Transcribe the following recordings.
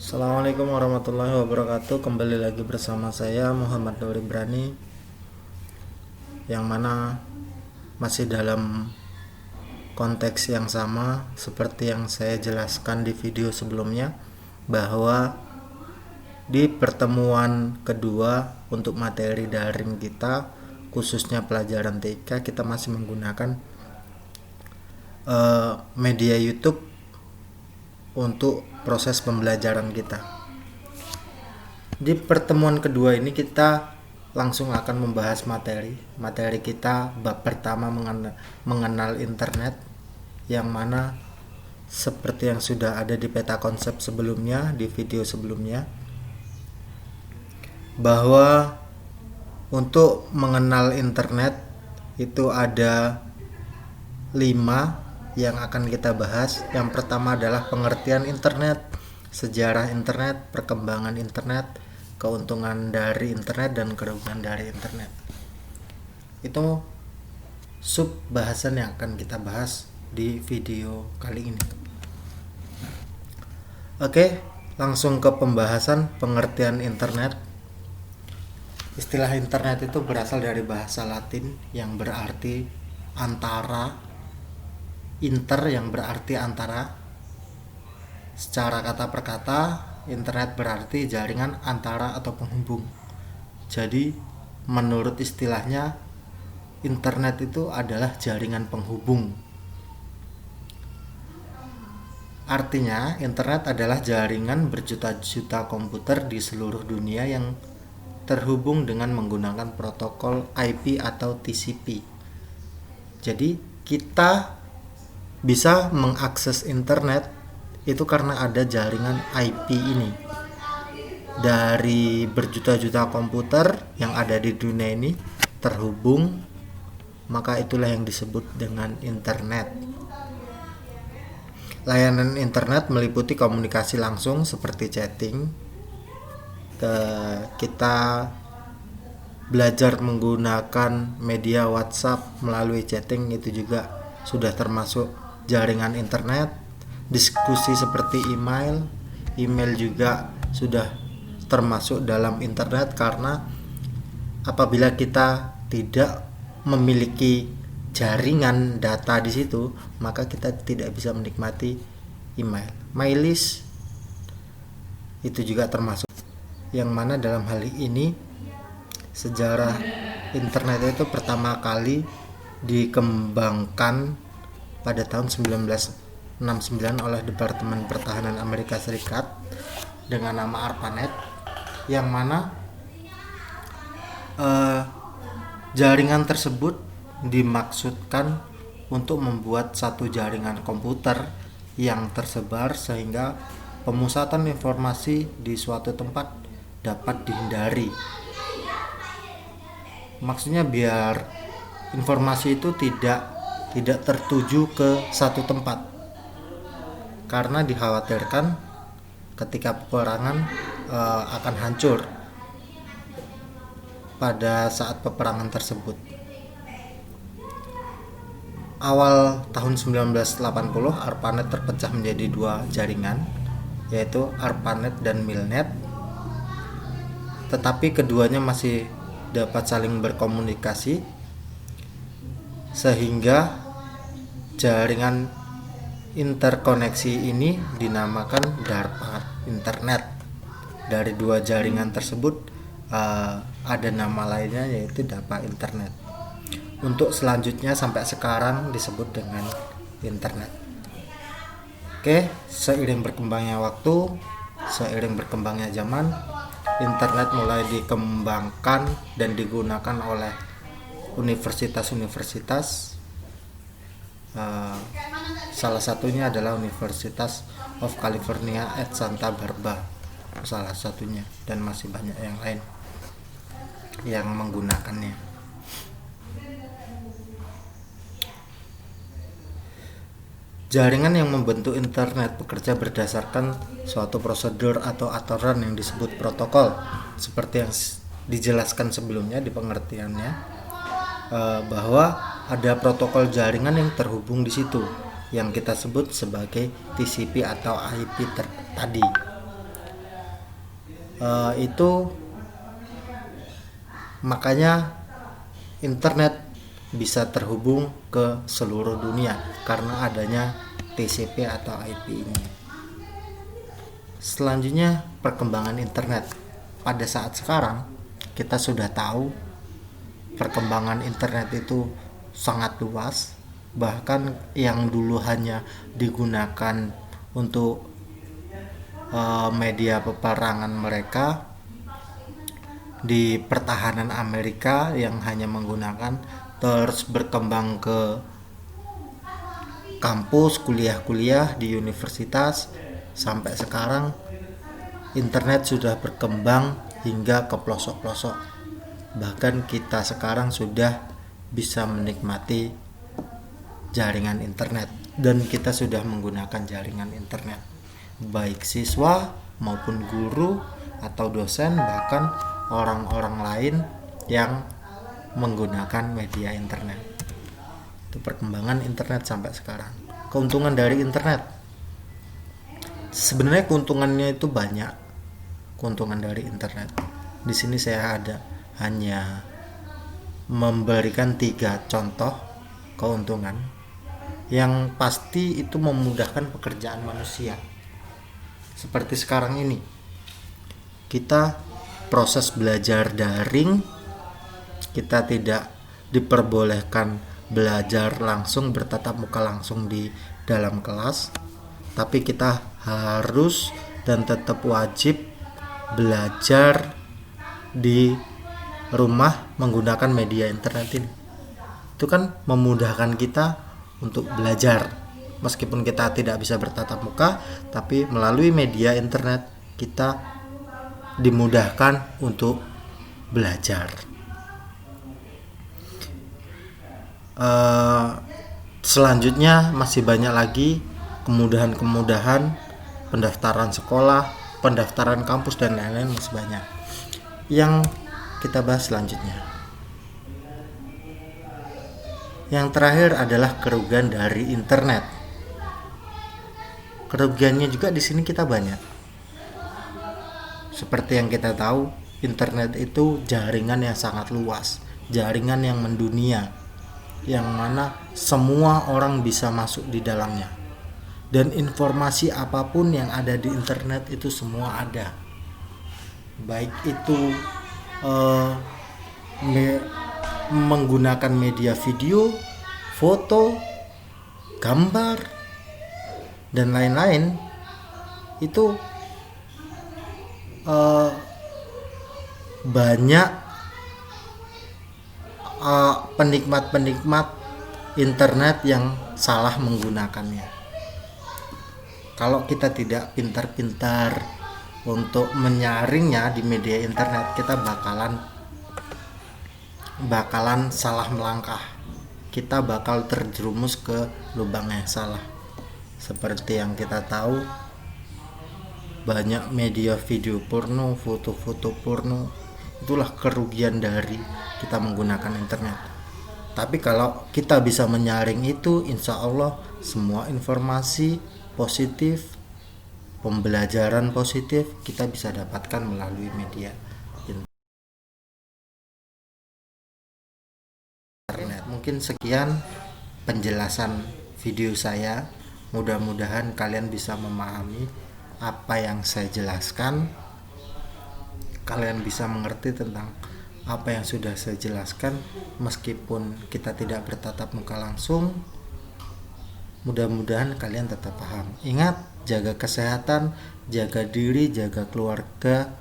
Assalamualaikum warahmatullahi wabarakatuh. Kembali lagi bersama saya Muhammad Nuri Brani, yang mana masih dalam konteks yang sama seperti yang saya jelaskan di video sebelumnya, bahwa di pertemuan kedua untuk materi daring kita, khususnya pelajaran TK, kita masih menggunakan media YouTube untuk proses pembelajaran kita. Di pertemuan kedua ini kita langsung akan membahas materi kita. Bab pertama mengenal internet, yang mana seperti yang sudah ada di peta konsep sebelumnya, di video sebelumnya, bahwa untuk mengenal internet itu ada 5 yang akan kita bahas. Yang pertama adalah pengertian internet, sejarah internet, perkembangan internet, keuntungan dari internet, dan kerugian dari internet. Itu sub bahasan yang akan kita bahas di video kali ini. Oke, langsung ke pembahasan pengertian internet. Istilah internet itu berasal dari bahasa Latin yang berarti antara. Inter yang berarti antara. Secara kata per kata, internet berarti jaringan antara atau penghubung. Jadi menurut istilahnya, internet itu adalah jaringan penghubung. Artinya, internet adalah jaringan berjuta-juta komputer di seluruh dunia yang terhubung dengan menggunakan protokol IP atau TCP. Jadi kita bisa mengakses internet itu karena ada jaringan IP ini. Dari berjuta-juta komputer yang ada di dunia ini terhubung, maka itulah yang disebut dengan internet. Layanan internet meliputi komunikasi langsung seperti chatting. Kita belajar menggunakan media WhatsApp melalui chatting, itu juga sudah termasuk jaringan internet. Diskusi seperti email juga sudah termasuk dalam internet, karena apabila kita tidak memiliki jaringan data di situ, maka kita tidak bisa menikmati email. MyList itu juga termasuk, yang mana dalam hal ini sejarah internet itu pertama kali dikembangkan pada tahun 1969 oleh Departemen Pertahanan Amerika Serikat dengan nama ARPANET, yang mana jaringan tersebut dimaksudkan untuk membuat satu jaringan komputer yang tersebar sehingga pemusatan informasi di suatu tempat dapat dihindari. Maksudnya biar informasi itu tidak tertuju ke satu tempat, karena dikhawatirkan ketika peperangan akan hancur pada saat peperangan tersebut. Awal tahun 1980 ARPANET terpecah menjadi 2 jaringan, yaitu ARPANET dan MILNET, tetapi keduanya masih dapat saling berkomunikasi, sehingga jaringan interkoneksi ini dinamakan DARPA internet. Dari 2 jaringan tersebut ada nama lainnya, yaitu DARPA internet. Untuk selanjutnya sampai sekarang disebut dengan internet. Oke, seiring berkembangnya waktu, seiring berkembangnya zaman, internet mulai dikembangkan dan digunakan oleh universitas-universitas. Salah satunya adalah Universitas of California at Santa Barbara, salah satunya, dan masih banyak yang lain yang menggunakannya. Jaringan yang membentuk internet bekerja berdasarkan suatu prosedur atau aturan yang disebut protokol, seperti yang dijelaskan sebelumnya di pengertiannya, bahwa ada protokol jaringan yang terhubung di situ yang kita sebut sebagai TCP atau IP tadi. Itu makanya internet bisa terhubung ke seluruh dunia karena adanya TCP atau IP ini. Selanjutnya, perkembangan internet. Pada saat sekarang kita sudah tahu perkembangan internet itu sangat luas, bahkan yang dulu hanya digunakan untuk media peperangan mereka di pertahanan Amerika yang hanya menggunakan, terus berkembang ke kampus, kuliah-kuliah di universitas, sampai sekarang internet sudah berkembang hingga ke pelosok-pelosok. Bahkan kita sekarang sudah bisa menikmati jaringan internet dan kita sudah menggunakan jaringan internet, baik siswa maupun guru atau dosen, bahkan orang-orang lain yang menggunakan media internet. Itu perkembangan internet sampai sekarang. Keuntungan dari internet, sebenarnya keuntungannya itu banyak. Keuntungan dari internet di sini saya hanya memberikan 3 contoh keuntungan. Yang pasti itu memudahkan pekerjaan manusia. Seperti sekarang ini, kita proses belajar daring, kita tidak diperbolehkan belajar langsung, bertatap muka langsung di dalam kelas, tapi kita harus dan tetap wajib belajar di rumah menggunakan media internet ini. Itu kan memudahkan kita untuk belajar, meskipun kita tidak bisa bertatap muka, tapi melalui media internet kita dimudahkan untuk belajar. Selanjutnya masih banyak lagi kemudahan-kemudahan, pendaftaran sekolah, pendaftaran kampus dan lain-lain, masih banyak yang kita bahas selanjutnya. Yang terakhir adalah kerugian dari internet. Kerugiannya juga di sini kita banyak. Seperti yang kita tahu, internet itu jaringan yang sangat luas, jaringan yang mendunia, yang mana semua orang bisa masuk di dalamnya. Dan informasi apapun yang ada di internet itu semua ada. Baik itu menggunakan media video, foto, gambar, dan lain-lain, itu banyak penikmat internet yang salah menggunakannya. Kalau kita tidak pintar-pintar untuk menyaringnya di media internet, kita bakalan salah melangkah. Kita bakal terjerumus ke lubang yang salah. Seperti yang kita tahu, banyak media video porno, foto-foto porno. Itulah kerugian dari kita menggunakan internet. Tapi kalau kita bisa menyaring itu, insya Allah semua informasi positif, pembelajaran positif kita bisa dapatkan melalui media internet. Mungkin sekian penjelasan video saya. Mudah-mudahan kalian bisa memahami apa yang saya jelaskan. Kalian bisa mengerti tentang apa yang sudah saya jelaskan, meskipun kita tidak bertatap muka langsung. Mudah-mudahan kalian tetap paham. Ingat, jaga kesehatan, jaga diri, jaga keluarga.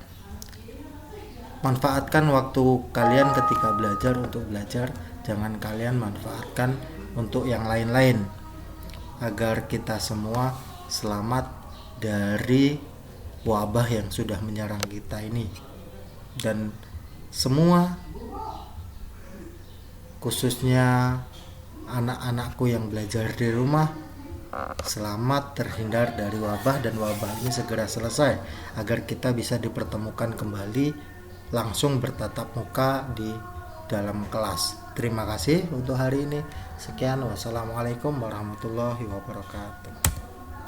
Manfaatkan waktu kalian ketika belajar untuk belajar. Jangan kalian manfaatkan untuk yang lain-lain, agar kita semua selamat dari wabah yang sudah menyerang kita ini. Dan semua, khususnya anak-anakku yang belajar di rumah, selamat terhindar dari wabah, dan wabah ini segera selesai agar kita bisa dipertemukan kembali langsung bertatap muka di dalam kelas. Terima kasih untuk hari ini. Sekian, wassalamualaikum warahmatullahi wabarakatuh.